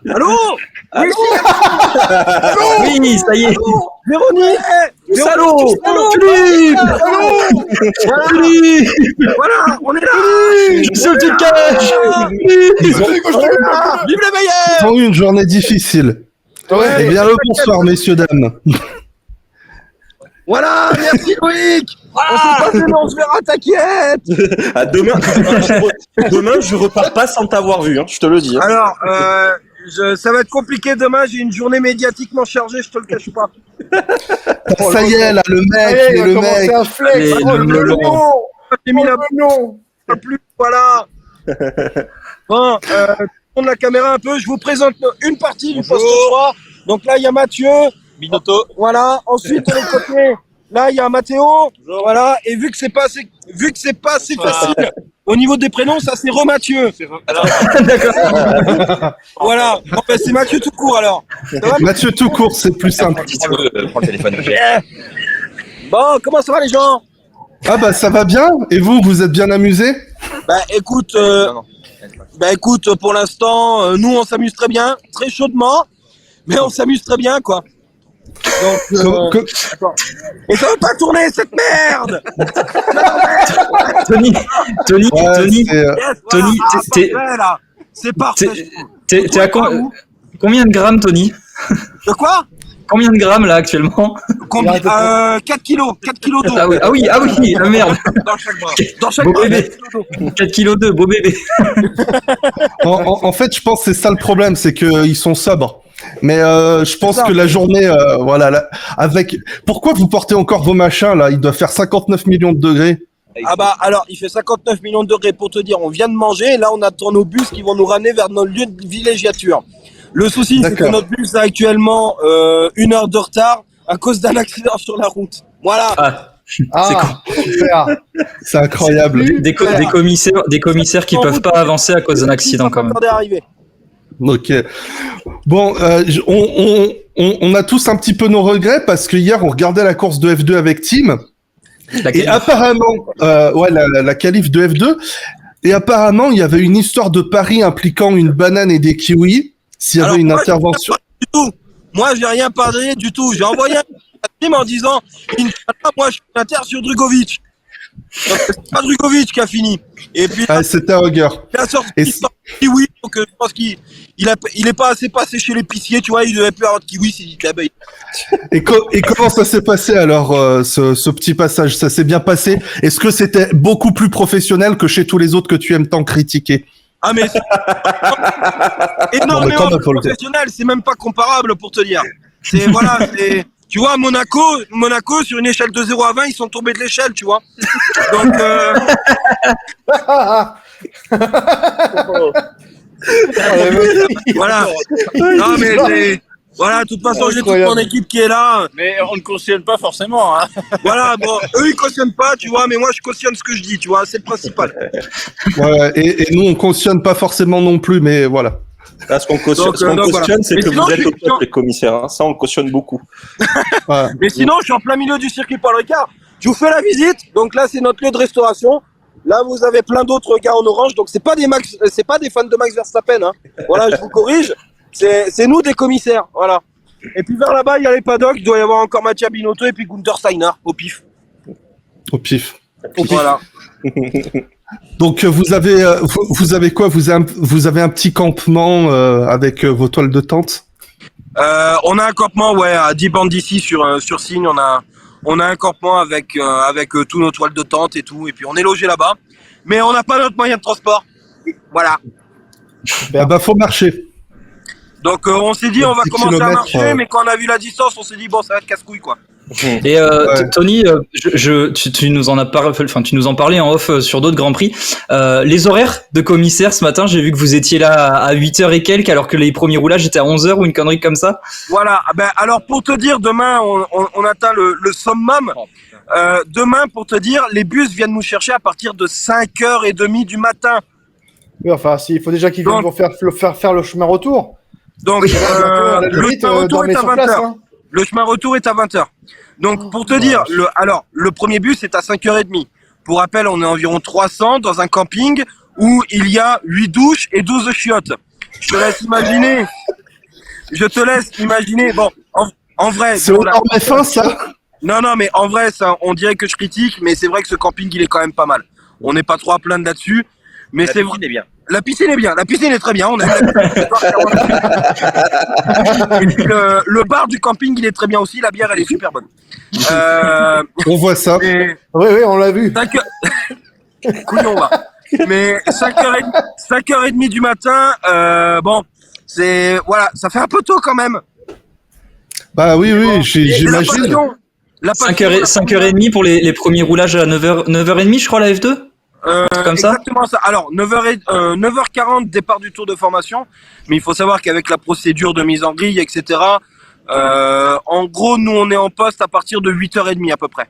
Allô? Allô? Oui, ça y est. Véronique! Salaud! Philippe! Philippe! Voilà, on est là! Je sais où tu te caches! Vive les Ils meilleurs! ont eu une journée difficile. Ouais. Eh bien, le bonsoir, messieurs, dames. Voilà, merci Loïc! On s'est pas vu, mais on se verra, t'inquiète! Ah, demain, je repars pas sans t'avoir vu, hein, je te le dis. Hein. Alors, ça va être compliqué demain, j'ai une journée médiatiquement chargée, je te le cache pas. Ça y est, là, le mec, il est le mec. un flex. Allez, Oh, le le melon. nom. J'ai mis la Non. plus, voilà. Bon, tourne la caméra un peu, je vous présente une partie du poste 3. Donc là, il y a Mathieu. Binotto. Voilà, ensuite de l'autre côté, là il y a Mathéo, voilà, et vu que c'est pas assez facile au niveau des prénoms, ça c'est Mathieu. Voilà, bon, ben, c'est Mathieu tout court alors. Ça va, Mathieu tout court, c'est plus simple. Prends le téléphone. bon, comment ça va les gens? Ah bah ça va bien. Et vous êtes bien amusés? Bah écoute, pour l'instant, nous on s'amuse très bien, très chaudement, mais on s'amuse très bien quoi. Donc, attends. Et ça va pas tourner cette merde! Tony, Ouais, Tony, c'est, Yes, Tony, voilà, t'es- parfait, là. C'est parfait. t'es à combien de grammes, Tony? De quoi? Combien de grammes là actuellement? Combien 4 kilos d'eau. Ah oui, ah merde. Dans chaque bras. Dans chaque Beau bras. bébé. 4 kg 2, beau bébé. en fait, je pense que c'est ça le problème, c'est qu'ils sont sobres. Mais je pense ça. que la journée, voilà, là, avec. Pourquoi vous portez encore vos machins là? Il doit faire 59 millions de degrés. Ah bah alors, il fait 59 millions de degrés pour te dire, on vient de manger et là on attend nos bus qui vont nous ramener vers nos lieux de villégiature. Le souci, c'est que D'accord. notre bus a actuellement 1 heure de retard à cause d'un accident sur la route. Voilà. Ah, super. C'est incroyable. Des commissaires qui peuvent pas avancer à cause d'un accident quand même. Attendez à arriver. Ok. Bon, on a tous un petit peu nos regrets parce que hier on regardait la course de F2 avec Tim. Et apparemment, ouais, la qualif de F2. Et apparemment, il y avait une histoire de pari impliquant une banane et des kiwis. S'il y avait Alors, une moi, intervention. Du tout. Moi, j'ai rien parié du tout. J'ai envoyé un film en disant, Inch'Allah, moi, je suis inter sur Drugovic. Donc, c'est pas Drugovic qui a fini. Et puis, Ah, c'était un hugger. il a sorti Et kiwi. Donc, je pense qu'il est pas assez passé chez l'épicier. Tu vois, il devait plus avoir de kiwi. C'est dit que là-bas, Et comment ça s'est passé alors, ce petit passage? Ça s'est bien passé? Est-ce que c'était beaucoup plus professionnel que chez tous les autres que tu aimes tant critiquer? Ah mais Non, mais énormément quand même, faut le dire. professionnel, c'est même pas comparable pour te dire. C'est voilà, c'est tu vois Monaco sur une échelle de 0 à 20, ils sont tombés de l'échelle, tu vois. Donc voilà. Non mais voilà, de toute façon, j'ai toute mon équipe qui est là. Mais on ne cautionne pas forcément. Hein. Voilà, bon, eux ils cautionnent pas, tu vois, mais moi je cautionne ce que je dis, tu vois, c'est le principal. Ouais, et nous on cautionne pas forcément non plus, mais voilà. Là, ce qu'on cautionne, Donc, voilà. c'est Mais que sinon, vous êtes je au suis- top, les commissaires. Hein. Ça, on cautionne beaucoup. Voilà. Mais sinon, je suis en plein milieu du circuit Paul Ricard. Je vous fais la visite. Donc là, c'est notre lieu de restauration. Là, vous avez plein d'autres gars en orange. Donc c'est pas des fans de Max Verstappen. Hein. Voilà, je vous corrige. C'est nous des commissaires. Voilà. Et puis vers là-bas, il y a les paddocks. Il doit y avoir encore Mattia Binotto et puis Gunther Steiner au pif. Au pif. Voilà. Donc vous avez quoi? Vous avez un petit campement avec vos toiles de tente? On a un campement, ouais, à 10 bandes d'ici sur Signe. On a un campement avec tous nos toiles de tente et tout. Et puis on est logé là-bas. Mais on n'a pas notre moyen de transport. Voilà. Ah bah faut marcher. Donc on s'est dit on va 10 commencer à kilomètres, marcher, mais quand on a vu la distance, on s'est dit bon ça va être casse-couille quoi. Et Ouais. Tony, tu nous en as tu nous en parlais en off sur d'autres grands prix. Les horaires de commissaire ce matin, j'ai vu que vous étiez là à 8h et quelques, alors que les premiers roulages étaient à 11h ou une connerie comme ça. Voilà, ben alors pour te dire, demain on atteint le summum. Demain pour te dire, les bus viennent nous chercher à partir de 5h30 du matin. Oui, enfin, il faut déjà qu'ils viennent Donc- pour faire le chemin retour. Donc À la le limite, chemin retour dormez est à sur place, 20h. hein. Le chemin retour est à 20h. Donc pour te dire, le premier bus est à 5h30. Pour rappel, on est environ 300 dans un camping où il y a 8 douches et 12 chiottes. Je te laisse imaginer je te laisse imaginer. Bon, en vrai. C'est bon, au nord fin, ça. Non, mais en vrai, ça, on dirait que je critique, mais c'est vrai que ce camping, il est quand même pas mal. On n'est pas trop à plaindre là-dessus. Mais c'est vrai. est bien. La piscine est bien. La piscine est très bien. On a le bar du camping, il est très bien aussi. La bière, elle est super bonne. On voit ça. Mais Oui, on l'a vu. couillon, va. Mais 5h30 du matin, bon, voilà, ça fait un peu tôt quand même. Bah oui, j'imagine. 5h30 pour les premiers roulages à 9h30, je crois, la F2 comme ça. Exactement ça. Alors, 9h40, départ du tour de formation. Mais il faut savoir qu'avec la procédure de mise en grille, etc., en gros, nous, on est en poste à partir de 8h30 à peu près.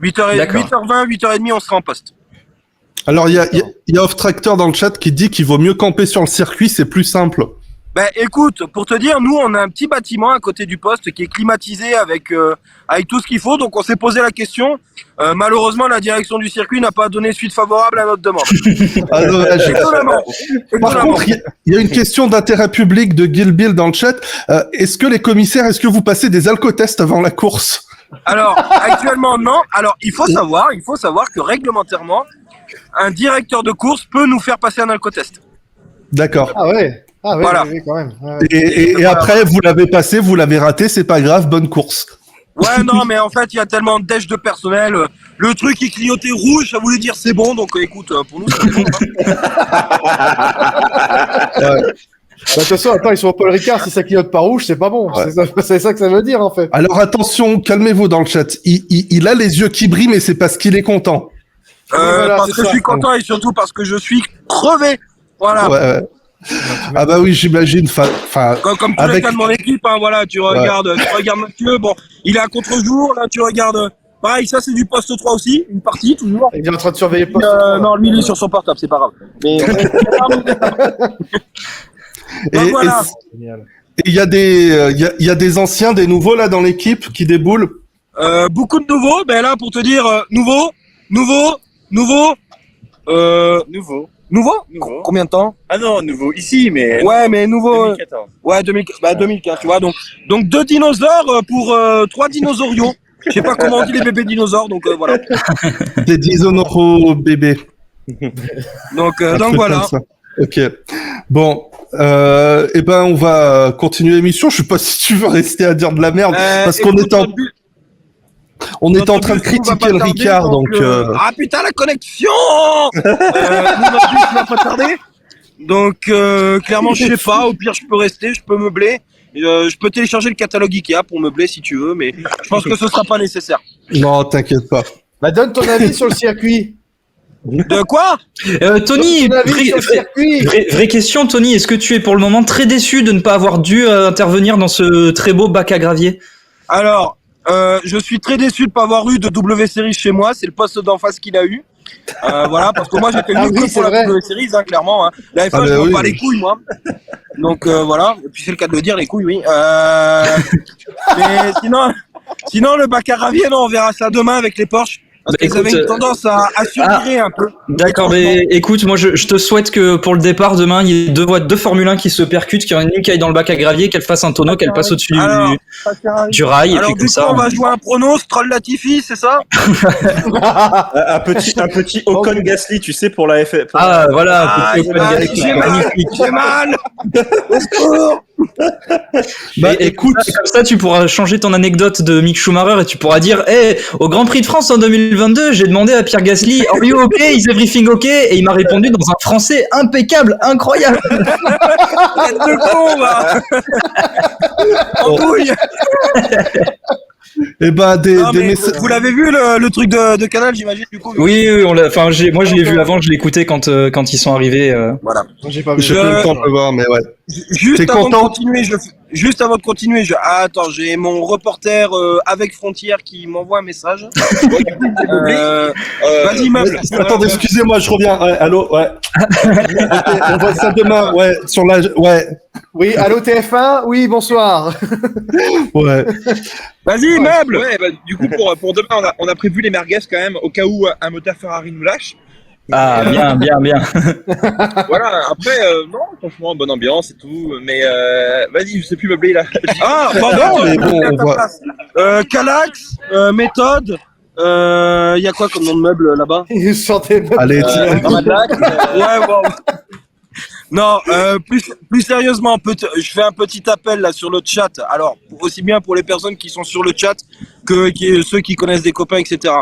8h20, 8h30, on sera en poste. Alors, il y a Off Tractor dans le chat qui dit qu'il vaut mieux camper sur le circuit, c'est plus simple. Ben, écoute, pour te dire, nous, on a un petit bâtiment à côté du poste qui est climatisé avec tout ce qu'il faut. Donc, on s'est posé la question. Malheureusement, la direction du circuit n'a pas donné suite favorable à notre demande. Ah, dommage. Étonnamment. Par contre, il y a une question d'intérêt public de Gil Bill dans le chat. Est-ce que vous passez des alcotests avant la course? Alors, actuellement, non. Alors, il faut savoir que réglementairement, un directeur de course peut nous faire passer un alcotest. D'accord. Ah ouais. Voilà. Oui, quand même. Ouais. Et après, vous l'avez passé, vous l'avez raté, c'est pas grave, bonne course. Ouais, non, mais en fait, il y a tellement de dèche de personnel. Le truc, il clignotait rouge, ça voulait dire c'est bon. Donc, écoute, pour nous, c'est bon. De toute façon, attends, ils sont au Paul Ricard, si ça clignote pas rouge, c'est pas bon. Ouais. C'est ça que ça veut dire, en fait. Alors attention, calmez-vous dans le chat. Il a les yeux qui brillent, mais c'est parce qu'il est content. Voilà, parce c'est que ça. je suis content et surtout parce que je suis crevé. Voilà. Ouais. Ah bah oui, j'imagine. Comme tous les cas de mon équipe, hein, voilà, tu regardes Mathieu, bon, il est à contre-jour, là, tu regardes. Pareil, ça c'est du poste 3 aussi, une partie toujours. Il est en train de surveiller le poste. Non, lui il est sur son portable, c'est pas grave. Mais donc, voilà. Et il y a des anciens, des nouveaux là dans l'équipe qui déboulent. Beaucoup de nouveaux, ben là pour te dire, nouveau. Combien de temps? Ah non, nouveau ici, mais. Ouais, mais nouveau. 2014. Ouais, 2015, tu vois. Donc 2 dinosaures pour 3 dinosaurios. Je sais pas comment on dit les bébés dinosaures, donc voilà. Des dinosaures bébés. Donc Un truc voilà. comme ça. Ok. Bon, eh ben on va continuer l'émission. Je sais pas si tu veux rester à dire de la merde parce qu'on écoute, on était en train de notre bus, on va critiquer pas le tarder, Ricard, donc. Ah putain la connexion. Notre bus va pas tarder. Donc clairement je sais pas. Au pire je peux rester, je peux meubler. Je peux télécharger le catalogue Ikea pour meubler si tu veux, mais je pense que ce sera pas nécessaire. Non, t'inquiète pas. Bah, donne ton avis sur le circuit. De quoi? Tony, Donne ton avis sur le circuit. vraie question, Tony. Est-ce que tu es pour le moment très déçu de ne pas avoir dû intervenir dans ce très beau bac à gravier? Alors, je suis très déçu de pas avoir eu de W-Series chez moi. C'est le poste d'en face qu'il a eu. Voilà, parce que moi j'étais venu que pour la W-Series, hein, clairement. Hein. La F1, je ne pas les couilles, moi. Donc voilà, et puis c'est le cas de le dire, les couilles, oui. Mais sinon, le bac à gravier, non, on verra ça demain avec les Porsche. Parce qu'ils avaient une tendance à survirer un peu. D'accord, mais écoute, moi je te souhaite que pour le départ demain, il y ait deux Formule 1 qui se percutent, qu'il y en ait une qui aille dans le bac à gravier, qu'elle fasse un tonneau, qu'elle passe au-dessus du rail. Alors et puis du coup, on va jouer un prono, Stroll Latifi, c'est ça? Un petit Ocon Gasly, tu sais, pour la F. Voilà, j'ai mal. Au secours. Bah écoute, comme ça tu pourras changer ton anecdote de Mick Schumacher et tu pourras dire au Grand Prix de France en 2022, j'ai demandé à Pierre Gasly, are you okay, is everything okay? Et il m'a répondu dans un français impeccable, incroyable. Tête de con, va. En bouille. Eh ben, vous l'avez vu le truc de Canal, j'imagine, du coup. Oui, moi je l'ai vu avant, je l'ai écouté quand ils sont arrivés. Voilà. J'ai pas vu. J'ai pas eu le temps de le voir, mais ouais. Juste avant de continuer, ah, attends, j'ai mon reporter avec Frontières qui m'envoie un message. Vas-y, meuf. Attendez, excusez-moi, je reviens. Ouais, allô, ouais. On voit ça demain, ouais, sur la, ouais. Oui, allô TF1, oui, bonsoir. Ouais. Vas-y, meuble. Ouais, bah, du coup, pour demain, on a prévu les merguez quand même, au cas où un moteur Ferrari nous lâche. Ah, bien, bien, bien. Voilà, après, non, franchement, bonne ambiance et tout, mais vas-y, je sais plus meubler là. Ah, Non, pardon, mais bon, on voit. Calax, Méthode, il y a quoi comme nom de meuble là-bas? Il sentait même. Allez, Ouais, bon. Non, plus sérieusement, je fais un petit appel là sur le chat. Alors, aussi bien pour les personnes qui sont sur le chat que ceux qui connaissent des copains, etc.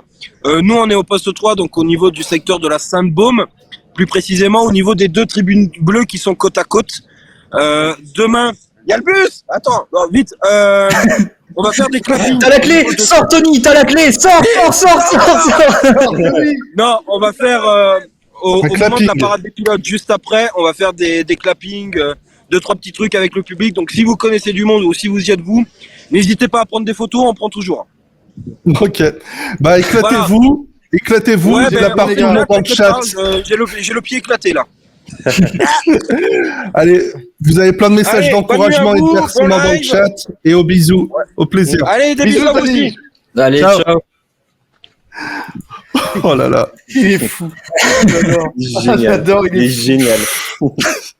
Nous, on est au poste 3, donc au niveau du secteur de la Sainte-Baume, plus précisément au niveau des 2 tribunes bleues qui sont côte à côte. Demain, il y a le bus. Attends, non, vite. On va faire des clappings. T'as la clé! Sors, Tony! T'as la clé! Sors! Non, on va faire au moment de la clapping. parade des pilotes, juste après, on va faire des clappings, 2-3 petits trucs avec le public. Donc si vous connaissez du monde ou si vous y êtes vous, n'hésitez pas à prendre des photos, on prend toujours. Ok. Bah, éclatez-vous. Éclatez-vous. Ouais, Il y a la partie dans le chat. J'ai le pied éclaté là. Allez, vous avez plein de messages Allez, d'encouragement bonne et nuit à de vous, remerciements bon dans le live. chat. Et au bisous. Au plaisir. Allez, des bisous à vous aussi. Allez, Ciao. ciao. Oh là là. Il est fou. J'adore. Génial. J'adore, Il est génial.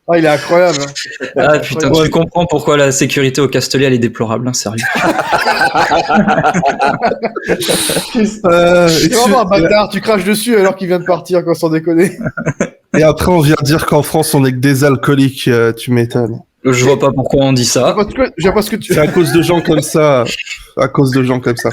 Ah, il est incroyable. Ah putain, tu comprends pourquoi la sécurité au Castellet elle est déplorable, hein, sérieux. C'est vraiment un bâtard, tu craches dessus alors qu'il vient de partir, quoi, sans déconner. Et après, on vient dire qu'en France, on est que des alcooliques. Tu m'étonnes. Je vois pas pourquoi on dit ça. J'ai pas ce que tu. C'est à cause de gens comme ça. À cause de gens comme ça.